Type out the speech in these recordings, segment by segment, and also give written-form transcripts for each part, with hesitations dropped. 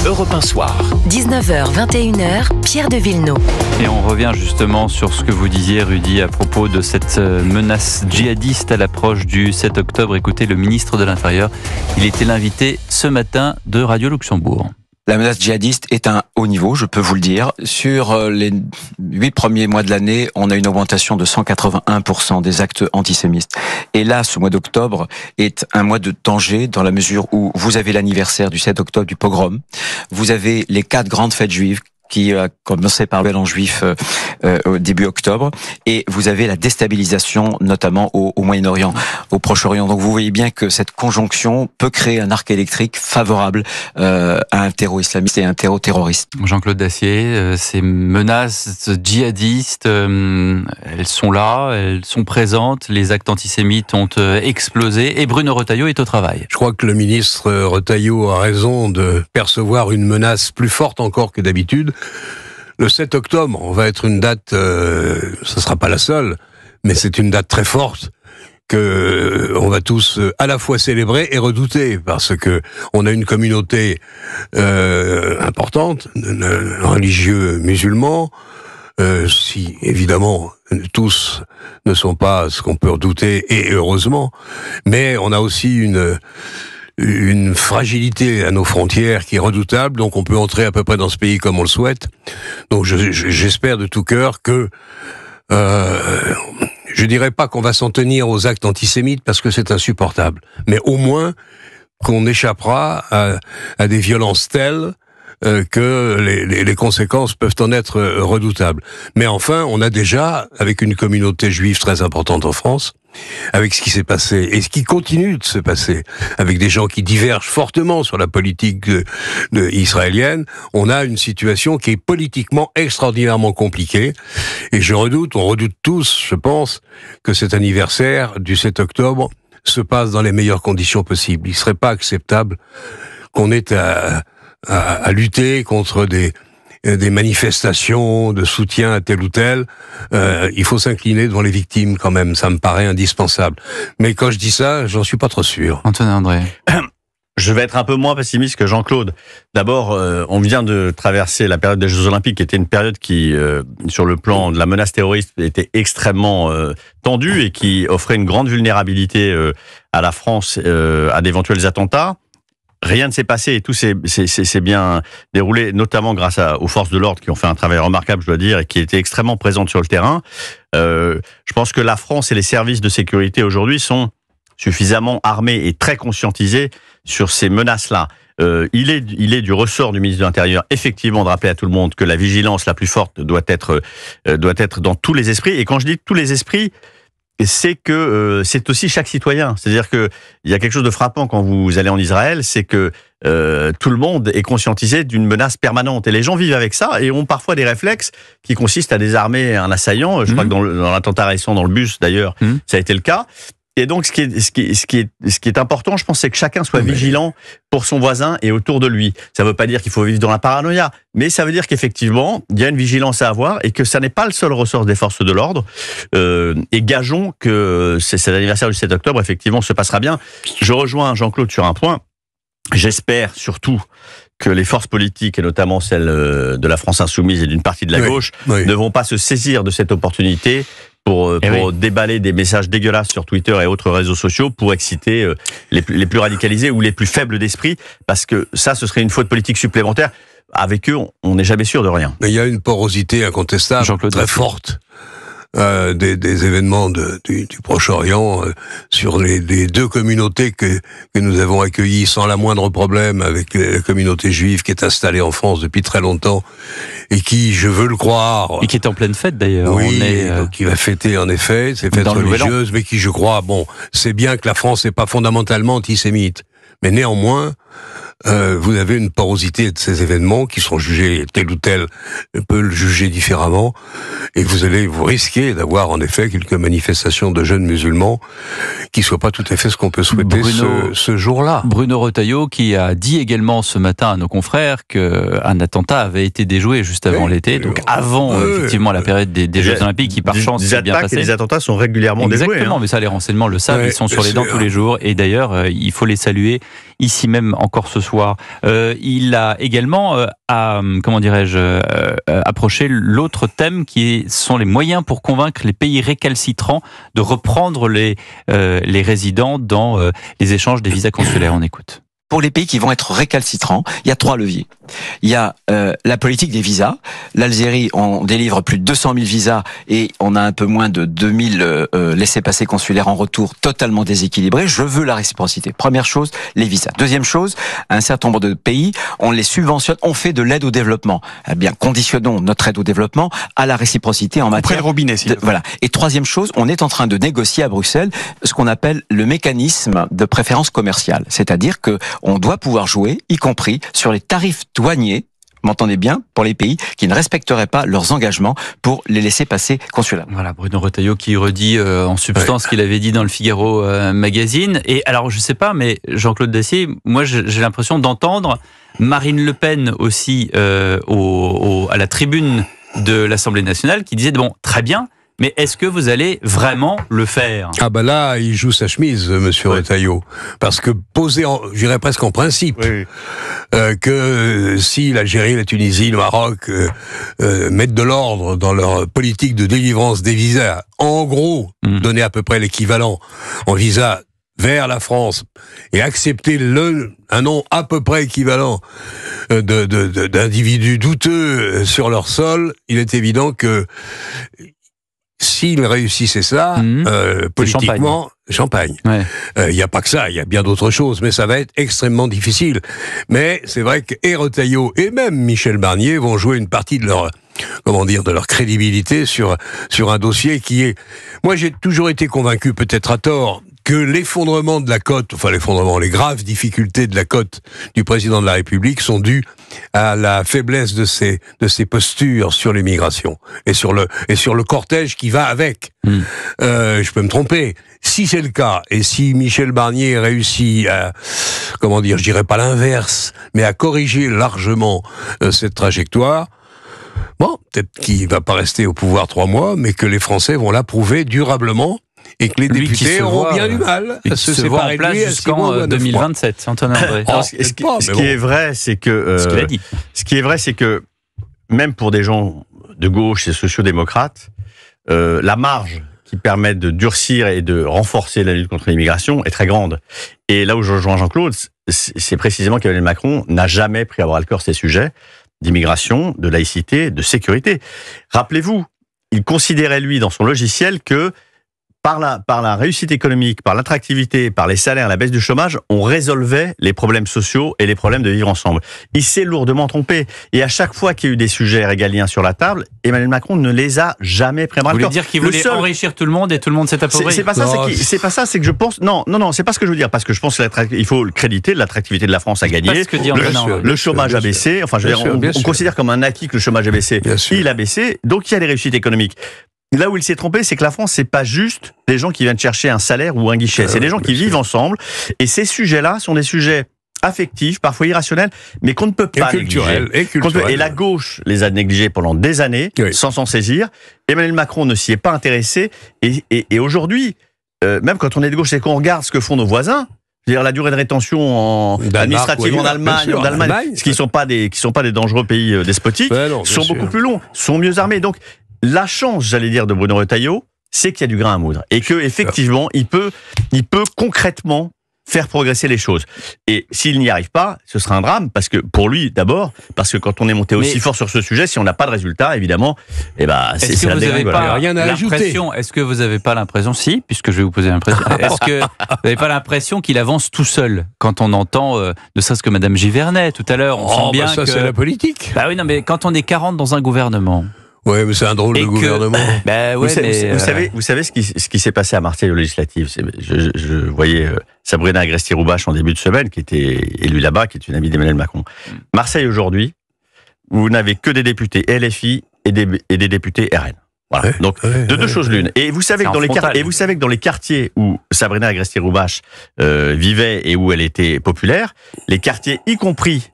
Europe 1 Soir. 19h, 21h, Pierre de Villeneuve. Et on revient justement sur ce que vous disiez, Rudy, à propos de cette menace djihadiste à l'approche du 7 octobre. Écoutez, le ministre de l'Intérieur, il était l'invité ce matin de Radio Luxembourg. La menace djihadiste est à un haut niveau, je peux vous le dire. Sur les 8 premiers mois de l'année, on a une augmentation de 181% des actes antisémites. Et là, ce mois d'octobre est un mois de danger dans la mesure où vous avez l'anniversaire du 7 octobre du pogrom, vous avez les 4 grandes fêtes juives qui a commencé par l'an juif au début octobre, et vous avez la déstabilisation notamment au Moyen-Orient, au Proche-Orient. Donc vous voyez bien que cette conjonction peut créer un arc électrique favorable à un terreau islamiste et à un terreau terroriste. Jean-Claude Dacier, ces menaces djihadistes, elles sont là, elles sont présentes, les actes antisémites ont explosé, et Bruno Retailleau est au travail. Je crois que le ministre Retailleau a raison de percevoir une menace plus forte encore que d'habitude. Le 7 octobre, on va être une date, ce sera pas la seule, mais c'est une date très forte que on va tous à la fois célébrer et redouter, parce que on a une communauté importante, religieux musulmans, si évidemment tous ne sont pas ce qu'on peut redouter, et heureusement, mais on a aussi une fragilité à nos frontières qui est redoutable, donc on peut entrer à peu près dans ce pays comme on le souhaite. Donc j'espère de tout cœur que je dirais pas qu'on va s'en tenir aux actes antisémites parce que c'est insupportable, mais au moins qu'on échappera à des violences telles que les conséquences peuvent en être redoutables. Mais enfin, on a déjà, avec une communauté juive très importante en France, avec ce qui s'est passé et ce qui continue de se passer, avec des gens qui divergent fortement sur la politique israélienne, on a une situation qui est politiquement extraordinairement compliquée. Et on redoute tous, je pense, que cet anniversaire du 7 octobre se passe dans les meilleures conditions possibles. Il ne serait pas acceptable qu'on ait à lutter contre des manifestations de soutien à tel ou tel. Il faut s'incliner devant les victimes quand même, ça me paraît indispensable. Mais quand je dis ça, j'en suis pas trop sûr. Antonin André. Je vais être un peu moins pessimiste que Jean-Claude. D'abord, on vient de traverser la période des Jeux Olympiques, qui était une période qui, sur le plan de la menace terroriste, était extrêmement tendue et qui offrait une grande vulnérabilité à la France à d'éventuels attentats. Rien ne s'est passé et tout s'est bien déroulé, notamment grâce aux forces de l'ordre qui ont fait un travail remarquable, je dois dire, et qui étaient extrêmement présentes sur le terrain. Je pense que la France et les services de sécurité aujourd'hui sont suffisamment armés et très conscientisés sur ces menaces-là. Il est du ressort du ministre de l'Intérieur, effectivement, de rappeler à tout le monde que la vigilance la plus forte doit être dans tous les esprits. Et quand je dis tous les esprits, c'est que c'est aussi chaque citoyen. C'est-à-dire que il y a quelque chose de frappant quand vous allez en Israël, c'est que tout le monde est conscientisé d'une menace permanente. Et les gens vivent avec ça et ont parfois des réflexes qui consistent à désarmer un assaillant. Je crois que dans l'attentat récent dans le bus, d'ailleurs, ça a été le cas. Et donc, ce qui est important, je pense, c'est que chacun soit vigilant pour son voisin et autour de lui. Ça ne veut pas dire qu'il faut vivre dans la paranoïa, mais ça veut dire qu'effectivement, il y a une vigilance à avoir et que ça n'est pas le seul ressort des forces de l'ordre. Et gageons que cet anniversaire du 7 octobre, effectivement, se passera bien. Je rejoins Jean-Claude sur un point. J'espère surtout que les forces politiques, et notamment celles de la France insoumise et d'une partie de la gauche, ne vont pas se saisir de cette opportunité pour déballer des messages dégueulasses sur Twitter et autres réseaux sociaux pour exciter les plus radicalisés ou les plus faibles d'esprit, parce que ça, ce serait une faute politique supplémentaire. Avec eux, on n'est jamais sûr de rien. Mais il y a une porosité incontestable, très forte, des événements du Proche-Orient sur les deux communautés que nous avons accueillies sans la moindre problème, avec la communauté juive qui est installée en France depuis très longtemps et qui, je veux le croire... Et qui est en pleine fête d'ailleurs. Oui, donc qui va fêter en effet ces fêtes religieuses, mais qui, je crois, c'est bien que la France n'est pas fondamentalement antisémite. Mais néanmoins, vous avez une porosité de ces événements qui sont jugés, tel ou tel peut le juger différemment, et vous risquez d'avoir en effet quelques manifestations de jeunes musulmans qui soient pas tout à fait ce qu'on peut souhaiter ce jour-là. Bruno Retailleau qui a dit également ce matin à nos confrères qu'un attentat avait été déjoué juste avant l'été, donc avant effectivement la période des Jeux Olympiques qui par chance s'est bien passé. Les attentats sont régulièrement déjoués. Exactement, mais ça les renseignements le savent, ils sont sur les dents tous les jours, et d'ailleurs il faut les saluer. ici même encore ce soir. Il a également approché l'autre thème sont les moyens pour convaincre les pays récalcitrants de reprendre les résidents dans les échanges des visas consulaires. On écoute. Pour les pays qui vont être récalcitrants, il y a 3 leviers. Il y a la politique des visas. L'Algérie, on délivre plus de 200 000 visas et on a un peu moins de 2000 laissez-passer consulaires en retour totalement déséquilibrés. Je veux la réciprocité. Première chose, les visas. Deuxième chose, un certain nombre de pays, on les subventionne, on fait de l'aide au développement. Eh bien, conditionnons notre aide au développement à la réciprocité en matière... Après le robinet, voilà. Et troisième chose, on est en train de négocier à Bruxelles ce qu'on appelle le mécanisme de préférence commerciale. C'est-à-dire que on doit pouvoir jouer, y compris sur les tarifs douaniers, m'entendez bien, pour les pays qui ne respecteraient pas leurs engagements pour les laisser passer consulaires. Voilà, Bruno Retailleau qui redit en substance ce qu'il avait dit dans le Figaro Magazine. Et alors, je sais pas, mais Jean-Claude Dacier, moi j'ai l'impression d'entendre Marine Le Pen aussi à la tribune de l'Assemblée nationale qui disait, bon, très bien, mais est-ce que vous allez vraiment le faire ? Ah bah là, il joue sa chemise, monsieur Retailleau. Parce que je dirais presque en principe, que si l'Algérie, la Tunisie, le Maroc mettent de l'ordre dans leur politique de délivrance des visas, en gros, donner à peu près l'équivalent en visa vers la France et accepter un nom à peu près équivalent d'individus douteux sur leur sol, il est évident que s'ils réussissaient ça, politiquement, champagne. Il n'y a pas que ça, il y a bien d'autres choses, mais ça va être extrêmement difficile. Mais c'est vrai que Retailleau et même Michel Barnier vont jouer une partie de leur crédibilité sur un dossier qui est... Moi, j'ai toujours été convaincu, peut-être à tort, que l'effondrement de la cote, les graves difficultés de la cote du président de la République sont dues à la faiblesse de ses postures sur l'immigration et sur le cortège qui va avec. Je peux me tromper. Si c'est le cas, et si Michel Barnier réussit à, je dirais pas l'inverse, mais à corriger largement cette trajectoire, bon, peut-être qu'il va pas rester au pouvoir 3 mois, mais que les Français vont l'approuver durablement. Et que les députés auront bien du mal à se séparer de lui jusqu'en 2027, Antonin André. Ce qui est vrai, c'est que même pour des gens de gauche et sociodémocrates, la marge qui permet de durcir et de renforcer la lutte contre l'immigration est très grande. Et là où je rejoins Jean-Claude, c'est précisément qu'Emmanuel Macron n'a jamais pris à bras le corps ces sujets d'immigration, de laïcité, de sécurité. Rappelez-vous, il considérait, lui, dans son logiciel, que par la réussite économique, par l'attractivité, par les salaires, la baisse du chômage, on résolvait les problèmes sociaux et les problèmes de vivre ensemble. Il s'est lourdement trompé. Et à chaque fois qu'il y a eu des sujets régaliens sur la table, Emmanuel Macron ne les a jamais pris à bras le corps. Vous voulez dire qu'il voulait enrichir tout le monde et tout le monde s'est appauvri ? C'est pas ça, c'est que je pense... Non, c'est pas ce que je veux dire, parce que je pense qu'il faut le créditer, l'attractivité de la France a gagné. Le chômage a baissé. Enfin, on considère comme un acquis que le chômage a baissé. Il a baissé, donc il y a des réussites économiques. Là où il s'est trompé, c'est que la France, c'est pas juste des gens qui viennent chercher un salaire ou un guichet. C'est des gens qui vivent ensemble. Et ces sujets-là sont des sujets affectifs, parfois irrationnels, mais qu'on ne peut pas négliger. Et la gauche les a négligés pendant des années, sans s'en saisir. Emmanuel Macron ne s'y est pas intéressé. Et aujourd'hui, même quand on est de gauche, c'est qu'on regarde ce que font nos voisins. C'est-à-dire la durée de rétention administrative en Allemagne, qui sont pas des dangereux pays despotiques, sont beaucoup plus longs, sont mieux armés. Donc, la chance, j'allais dire, de Bruno Retailleau, c'est qu'il y a du grain à moudre. Et que, effectivement, il peut concrètement faire progresser les choses. Et s'il n'y arrive pas, ce sera un drame, parce que, pour lui, d'abord, parce que quand on est monté aussi fort sur ce sujet, si on n'a pas de résultat, évidemment, c'est la dégringolade. Est-ce que vous n'avez pas l'impression, puisque je vais vous poser l'impression, est-ce que vous n'avez pas l'impression qu'il avance tout seul, quand on entend, ne serait-ce que Madame Givernet, tout à l'heure, on sent bien que... c'est la politique. Bah oui, non, mais quand on est 40 dans un gouvernement... Oui, mais c'est un drôle de gouvernement. Vous savez ce qui s'est passé à Marseille aux législatives. Je voyais Sabrina Agresti-Roubache en début de semaine, qui était élue là-bas, qui est une amie d'Emmanuel Macron. Marseille aujourd'hui, vous n'avez que des députés LFI et des députés RN. Voilà. Donc, de deux choses l'une. Et vous savez que dans les quartiers où Sabrina Agresti-Roubache vivait et où elle était populaire, les quartiers, y compris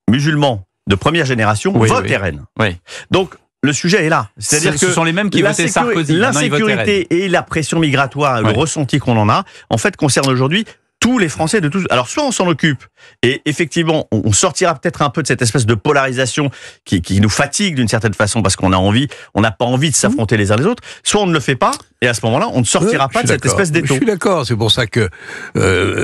musulmans de première génération, votent RN. Oui. Donc, le sujet est là. C'est-à-dire que ce sont les mêmes qui votaient Sarkozy. L'insécurité et la pression migratoire, le ressenti qu'on en a, en fait, concerne aujourd'hui tous les Français de tous. Alors soit on s'en occupe et effectivement on sortira peut-être un peu de cette espèce de polarisation qui nous fatigue d'une certaine façon parce qu'on n'a pas envie de s'affronter les uns les autres. Soit on ne le fait pas et à ce moment-là on ne sortira pas de cette espèce d'étau. Je suis d'accord, c'est pour ça que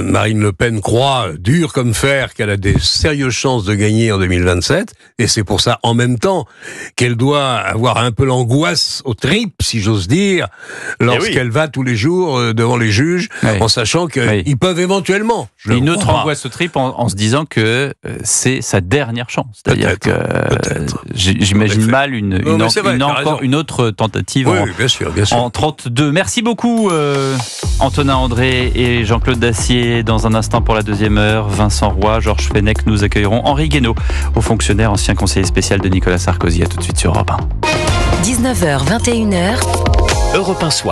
Marine Le Pen croit dur comme fer qu'elle a des sérieuses chances de gagner en 2027 et c'est pour ça en même temps qu'elle doit avoir un peu l'angoisse aux tripes, si j'ose dire, lorsqu'elle va tous les jours devant les juges en sachant qu'ils peuvent éventuellement. Une autre angoisse au trip en se disant que c'est sa dernière chance. C'est-à-dire que j'imagine mal une autre tentative bien sûr. En 32. Merci beaucoup Antonin André et Jean-Claude Dacier. Dans un instant pour la deuxième heure, Vincent Roy, Georges Fenech, nous accueillerons Henri Guénaud, haut fonctionnaire, ancien conseiller spécial de Nicolas Sarkozy. À tout de suite sur Europe 1. 19h, 21h, Europe 1 Soir.